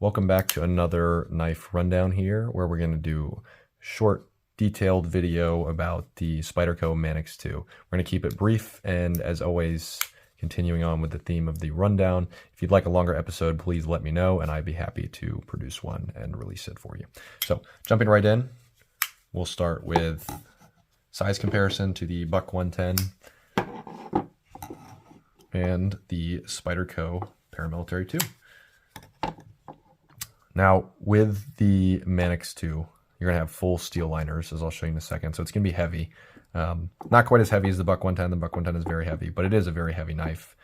Welcome back to another knife rundown here, where we're going to do short, detailed video about the Spyderco Manix 2. We're going to keep it brief, and as always, continuing on with the theme of the rundown. If you'd like a longer episode, please let me know, and I'd be happy to produce one and release it for you. So, jumping right in, we'll start with size comparison to the Buck 110 and the Spyderco Paramilitary 2. Now, with the Manix 2, you're going to have full steel liners, as I'll show you in a second, so it's going to be heavy. Not quite as heavy as the Buck 110. The Buck 110 is very heavy, but it is a very heavy knife.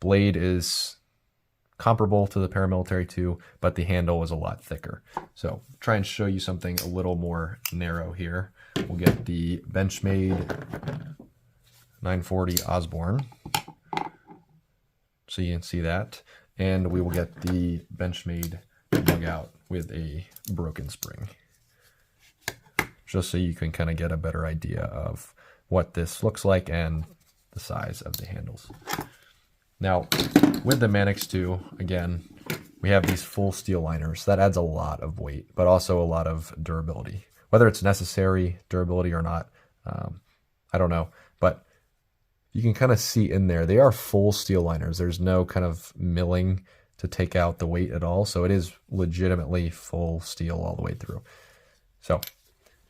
Blade is comparable to the Paramilitary 2, but the handle is a lot thicker. So, try and show you something a little more narrow here. We'll get the Benchmade 940 Osborne, so you can see that. And we will get the Benchmade bug out with a broken spring, just so you can kind of get a better idea of what this looks like and the size of the handles. Now, with the Manix 2, again, we have these full steel liners. That adds a lot of weight, but also a lot of durability. Whether it's necessary durability or not, I don't know, but you can kind of see in there, they are full steel liners. There's no kind of milling to take out the weight at all. So it is legitimately full steel all the way through. So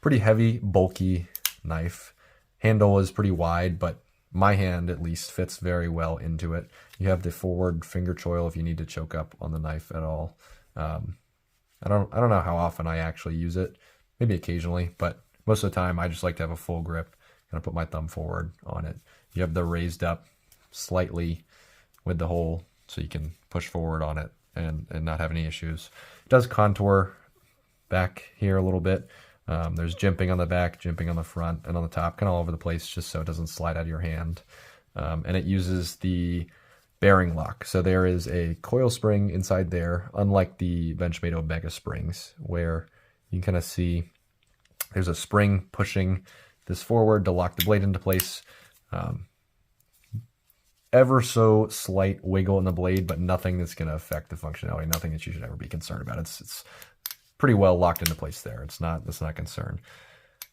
pretty heavy, bulky knife. Handle is pretty wide, but my hand at least fits very well into it. You have the forward finger choil if you need to choke up on the knife at all. I don't know how often I actually use it. Maybe occasionally, but most of the time I just like to have a full grip. Kind of put my thumb forward on it. You have the raised up slightly with the hole, so you can push forward on it and not have any issues. It does contour back here a little bit. There's jimping on the back, jimping on the front, and on the top, kind of all over the place, just so it doesn't slide out of your hand. And it uses the bearing lock. So there is a coil spring inside there, unlike the Benchmade Omega springs, where you can kind of see there's a spring pushing this forward to lock the blade into place. Ever so slight wiggle in the blade, but nothing that's going to affect the functionality, nothing that you should ever be concerned about. It's pretty well locked into place there. That's not a concern.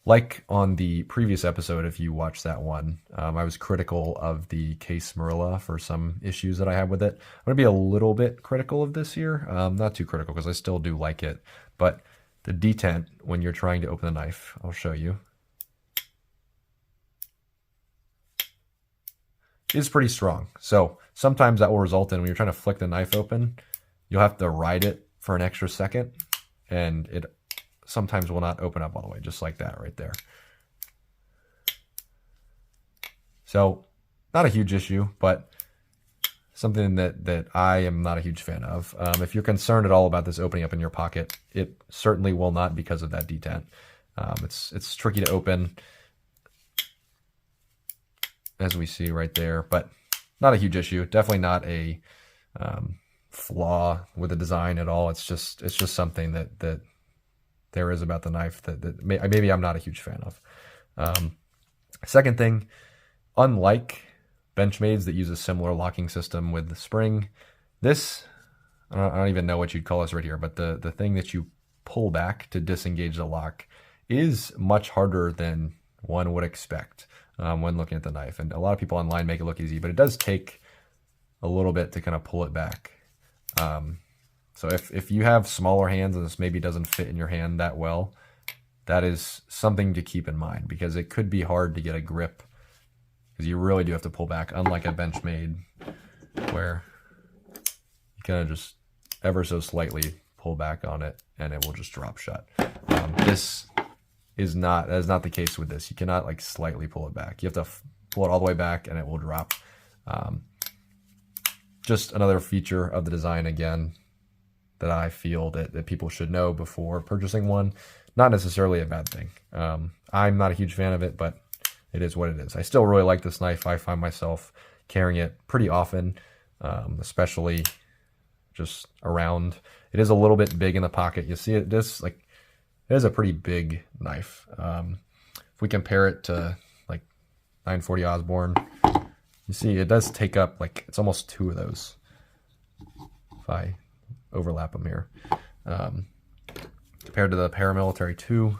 Like on the previous episode, if you watched that one, I was critical of the case Marilla for some issues that I have with it. I'm going to be a little bit critical of this here. Not too critical, because I still do like it. But the detent, when you're trying to open the knife, I'll show you, is pretty strong. So sometimes that will result in, when you're trying to flick the knife open, you'll have to ride it for an extra second, and it sometimes will not open up all the way, just like that right there. So not a huge issue, but something that I am not a huge fan of. If you're concerned at all about this opening up in your pocket, it certainly will not, because of that detent. It's tricky to open, as we see right there, but not a huge issue. Definitely not a flaw with the design at all. It's just something that there is about the knife that maybe I'm not a huge fan of. Second thing, unlike Benchmades that use a similar locking system with the spring, this, I don't even know what you'd call this right here, but the thing that you pull back to disengage the lock is much harder than one would expect when looking at the knife. And a lot of people online make it look easy, but it does take a little bit to kind of pull it back. So if you have smaller hands and this maybe doesn't fit in your hand that well, that is something to keep in mind, because it could be hard to get a grip, because you really do have to pull back, unlike a Benchmade where you kind of just ever so slightly pull back on it and it will just drop shut. That is not the case with this. You cannot like slightly pull it back. You have to pull it all the way back and it will drop. Just another feature of the design, again, that I feel that people should know before purchasing one. Not necessarily a bad thing. I'm not a huge fan of it, but it is what it is. I still really like this knife. I find myself carrying it pretty often, especially just around. It is a little bit big in the pocket. You see it, it is a pretty big knife. If we compare it to like 940 Osborne, you see it does take up, like, it's almost two of those. If I overlap them here. Compared to the Paramilitary 2,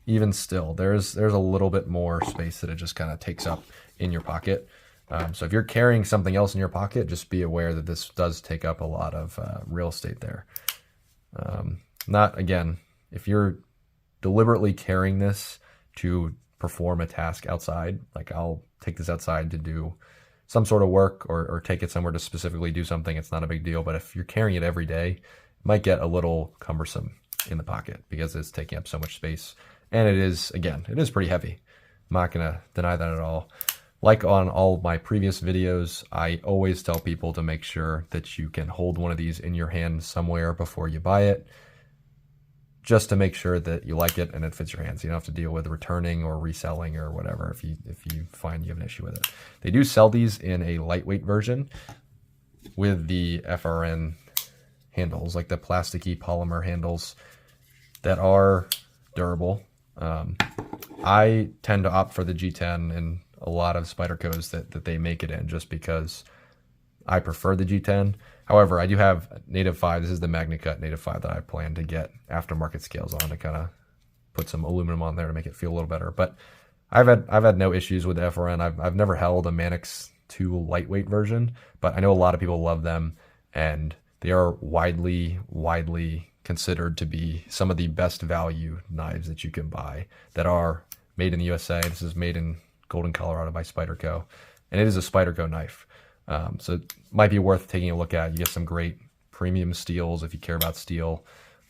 even still, there's a little bit more space that it just kind of takes up in your pocket. So if you're carrying something else in your pocket, just be aware that this does take up a lot of real estate there. Again, if you're deliberately carrying this to perform a task outside, like I'll take this outside to do some sort of work or take it somewhere to specifically do something, it's not a big deal. But if you're carrying it every day, it might get a little cumbersome in the pocket because it's taking up so much space. And it is, again, it is pretty heavy. I'm not going to deny that at all. Like on all my previous videos, I always tell people to make sure that you can hold one of these in your hand somewhere before you buy it, just to make sure that you like it and it fits your hands. You don't have to deal with returning or reselling or whatever if you find you have an issue with it. They do sell these in a lightweight version with the FRN handles, like the plasticky polymer handles that are durable. I tend to opt for the G10 and a lot of Spydercos that they make it in, just because I prefer the G10. However, I do have Native 5. This is the MagnaCut Native 5 that I plan to get aftermarket scales on to kind of put some aluminum on there to make it feel a little better. But I've had no issues with the FRN. I've never held a Manix 2 lightweight version, but I know a lot of people love them, and they are widely considered to be some of the best value knives that you can buy that are made in the USA. This is made in Golden, Colorado by Spyderco, and it is a Spyderco knife. So it might be worth taking a look at. You get some great premium steels if you care about steel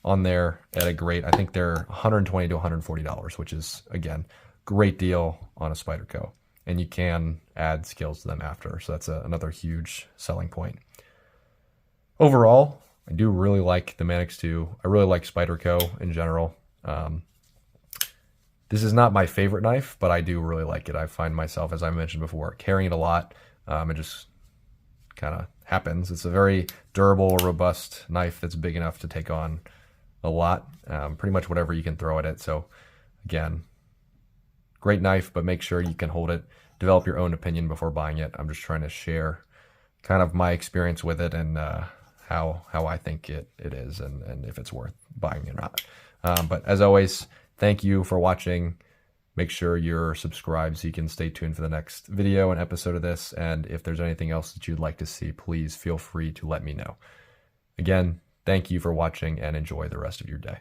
on there at a great, I think they're $120 to $140, which is, again, great deal on a Spyderco. And you can add scales to them after. So that's another huge selling point. Overall, I do really like the Manix 2. I really like Spyderco in general. This is not my favorite knife, but I do really like it. I find myself, as I mentioned before, carrying it a lot. It just kind of happens. It's a very durable, robust knife that's big enough to take on a lot, pretty much whatever you can throw at it. So again, great knife, but make sure you can hold it. Develop your own opinion before buying it. I'm just trying to share kind of my experience with it and how I think it is and if it's worth buying or not. But as always, thank you for watching. Make sure you're subscribed so you can stay tuned for the next video and episode of this. And if there's anything else that you'd like to see, please feel free to let me know. Again, thank you for watching and enjoy the rest of your day.